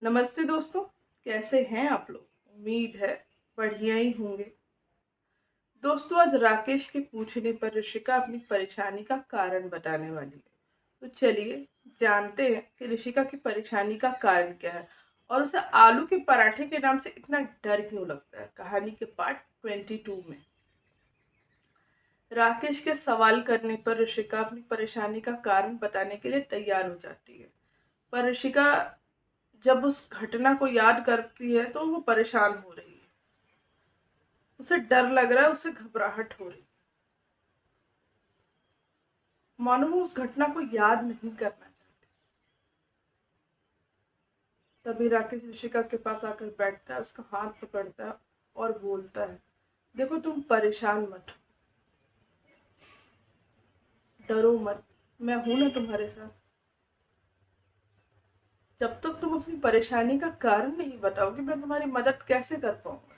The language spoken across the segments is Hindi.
नमस्ते दोस्तों। कैसे हैं आप लोग? उम्मीद है बढ़िया ही होंगे। दोस्तों, आज राकेश के पूछने पर ऋषिका अपनी परेशानी का कारण बताने वाली है। तो चलिए जानते हैं कि ऋषिका की परेशानी का कारण क्या है और उसे आलू के पराठे के नाम से इतना डर क्यों लगता है। कहानी के पार्ट 22 में राकेश के सवाल करने पर ऋषिका अपनी परेशानी का कारण बताने के लिए तैयार हो जाती है। पर ऋषिका जब उस घटना को याद करती है तो वो परेशान हो रही है। उसे डर लग रहा है, उसे घबराहट हो रही है, मानो वो उस घटना को याद नहीं करना चाहती। तभी राकेश ऋषिका के पास आकर बैठता है, उसका हाथ पकड़ता है और बोलता है, देखो तुम परेशान मत हो, डरो मत, मैं हूं ना तुम्हारे साथ। जब तक तुम अपनी परेशानी का कारण नहीं बताओगे मैं तुम्हारी मदद कैसे कर पाऊंगा।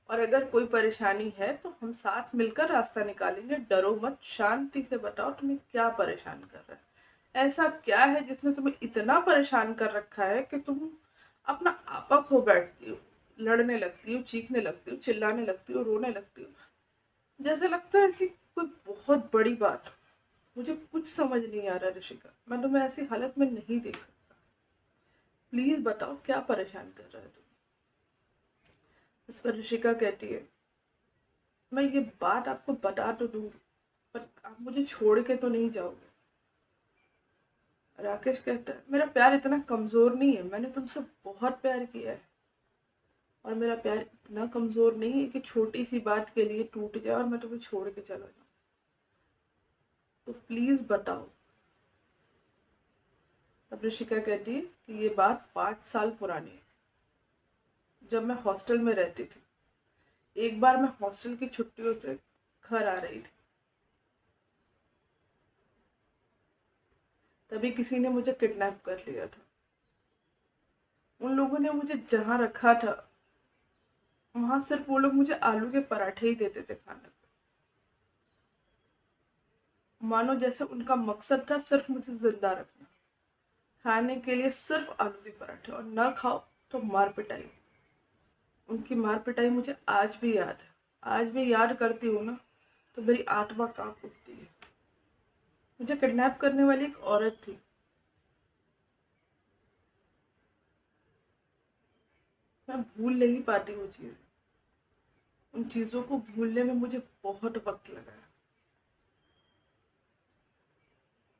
और अगर कोई परेशानी है तो हम साथ मिलकर रास्ता निकालेंगे। डरो मत, शांति से बताओ तुम्हें क्या परेशान कर रहा है। ऐसा क्या है जिसने तुम्हें इतना परेशान कर रखा है कि तुम अपना आपा खो बैठती हो, लड़ने लगती हो, चीखने लगती हो, चिल्लाने लगती हो, रोने लगती हो। जैसे लगता है कि कोई बहुत बड़ी बात हो। मुझे कुछ समझ नहीं आ रहा ऋषिका, मैं तुम्हें ऐसी हालत में नहीं देख सकता। प्लीज बताओ क्या परेशान कर रहा है तुम। इस पर ऋषिका कहती है, मैं ये बात आपको बता तो दूंगी पर आप मुझे छोड़ के तो नहीं जाओगे। राकेश कहता है, मेरा प्यार इतना कमजोर नहीं है, मैंने तुमसे बहुत प्यार किया है। और मेरा प्यार इतना कमजोर नहीं है कि छोटी सी बात के लिए टूट जाए और मैं तुम्हें छोड़ के चला जाऊं। तो प्लीज बताओ। तब ऋषिका कहती है कि ये बात 5 साल पुरानी है। जब मैं हॉस्टल में रहती थी, एक बार मैं हॉस्टल की छुट्टियों से घर आ रही थी। तभी किसी ने मुझे किडनैप कर लिया था। उन लोगों ने मुझे जहाँ रखा था वहां सिर्फ वो लोग मुझे आलू के पराठे ही देते थे खाने को। मानो जैसे उनका मकसद था सिर्फ मुझे जिंदा रखना। खाने के लिए सिर्फ आलू के पराठे, और ना खाओ तो मार पिटाई। उनकी मार पिटाई मुझे आज भी याद है। आज भी याद करती हूँ ना तो मेरी आत्मा कांप उठती है। मुझे किडनैप करने वाली एक औरत थी। मैं भूल नहीं पाती वो चीज़। उन चीज़ों को भूलने में मुझे बहुत वक्त लगा है।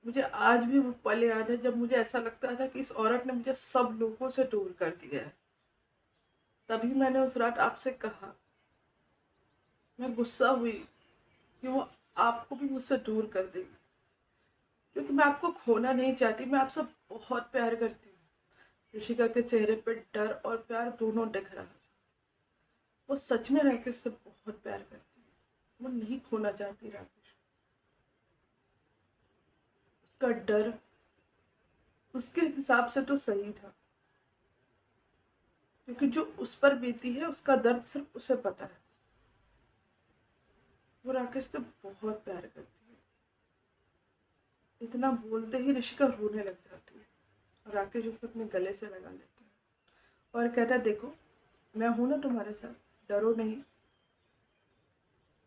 मुझे आज भी वो पल याद है जब मुझे ऐसा लगता था कि इस औरत ने मुझे सब लोगों से दूर कर दिया है। तभी मैंने उस रात आपसे कहा, मैं गुस्सा हुई कि वो आपको भी मुझसे दूर कर देगी, क्योंकि मैं आपको खोना नहीं चाहती। मैं आपसे बहुत प्यार करती हूँ। ऋषिका के चेहरे पर डर और प्यार दोनों दिख रहा है। वो सच में राकेश से बहुत प्यार करती है। वो नहीं खोना चाहती राकेश। उसका डर उसके हिसाब से तो सही था, क्योंकि जो उस पर बीती है उसका दर्द सिर्फ उसे पता है। वो राकेश से बहुत प्यार करती है। इतना बोलते ही ऋषिका रोने लग जाती है और राकेश उसे अपने गले से लगा लेता है और कहता है, देखो मैं हूं ना तुम्हारे साथ, डरो नहीं,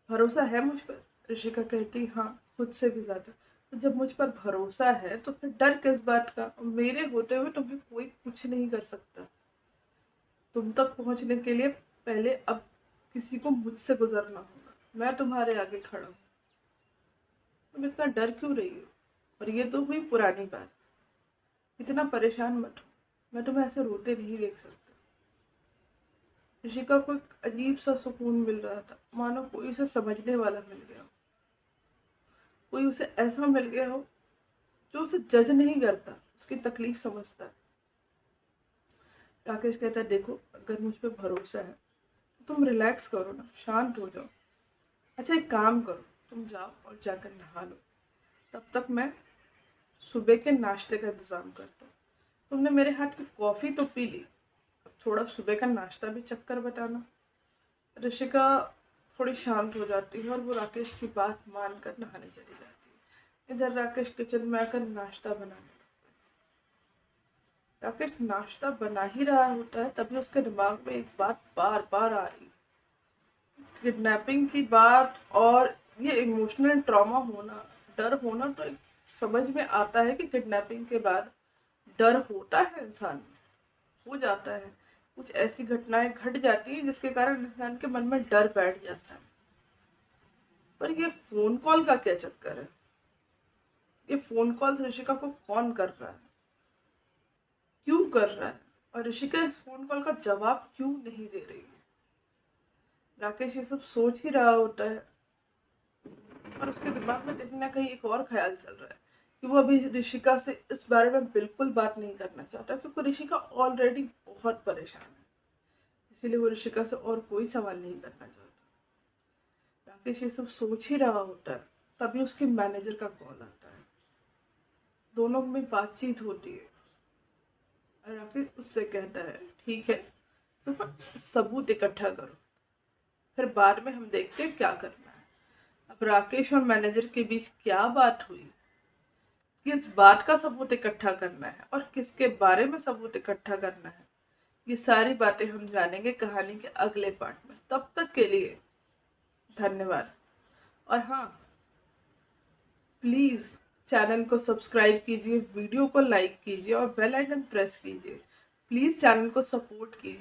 भरोसा है मुझ पर। ऋषिका कहती, हाँ, खुद से भी ज्यादा। तो जब मुझ पर भरोसा है तो फिर डर किस बात का। मेरे होते हुए तुम्हें कोई कुछ नहीं कर सकता। तुम तक पहुंचने के लिए पहले अब किसी को मुझसे गुजरना होगा। मैं तुम्हारे आगे खड़ा हूँ। तुम इतना डर क्यों रही हो? और ये तो हुई पुरानी बात। इतना परेशान मत हो, मैं तुम्हें ऐसे रोते नहीं देख सकता। ऋषिका को एक अजीब सा सुकून मिल रहा था, मानो कोई उसे समझने वाला मिल गया हो। कोई उसे ऐसा मिल गया हो जो उसे जज नहीं करता, उसकी तकलीफ समझता है। राकेश कहता है, देखो अगर मुझ पर भरोसा है तो तुम रिलैक्स करो ना, शांत हो जाओ। अच्छा एक काम करो, तुम जाओ और जाकर नहा लो। तब तक मैं सुबह के नाश्ते का इंतजाम करता हूँ। तुमने मेरे हाथ की कॉफ़ी तो पी ली, अब थोड़ा सुबह का नाश्ता भी चक्कर बताना। ऋषिका थोड़ी शांत हो जाती है और वो राकेश की बात मानकर नहाने चली जाती है। इधर राकेश किचन में आकर नाश्ता बनाने लगता है। राकेश नाश्ता बना ही रहा होता है, तभी उसके दिमाग में एक बात बार बार आ रही है, किडनैपिंग की बात। और ये इमोशनल ट्रॉमा होना, डर होना, तो एक समझ में आता है कि किडनैपिंग के बाद डर होता है इंसान में, हो जाता है। कुछ ऐसी घटनाएं घट जाती हैं जिसके कारण इंसान के मन में डर बैठ जाता है। पर ये फोन कॉल का क्या चक्कर है? ये फोन कॉल ऋषिका को कौन कर रहा है, क्यों कर रहा है, और ऋषिका इस फोन कॉल का जवाब क्यों नहीं दे रही है? राकेश ये सब सोच ही रहा होता है, और उसके दिमाग में कहीं ना कहीं एक और ख्याल चल रहा है कि वो अभी ऋषिका से इस बारे में बिल्कुल बात नहीं करना चाहता, क्योंकि ऋषिका ऑलरेडी बहुत परेशान है। इसीलिए वो ऋषिका से और कोई सवाल नहीं करना चाहता। राकेश ये सब सोच ही रहा होता है, तभी उसके मैनेजर का कॉल आता है। दोनों में बातचीत होती है, और राकेश उससे कहता है, ठीक है, तुम सबूत इकट्ठा करो, फिर बाद में हम देखते हैं क्या करना है। अब राकेश और मैनेजर के बीच क्या बात हुई, किस बात का सबूत इकट्ठा करना है और किसके बारे में सबूत इकट्ठा करना है, ये सारी बातें हम जानेंगे कहानी के अगले पार्ट में। तब तक के लिए धन्यवाद। और हाँ, प्लीज़ चैनल को सब्सक्राइब कीजिए, वीडियो को लाइक कीजिए और बेल आइकन प्रेस कीजिए। प्लीज़ चैनल को सपोर्ट कीजिए।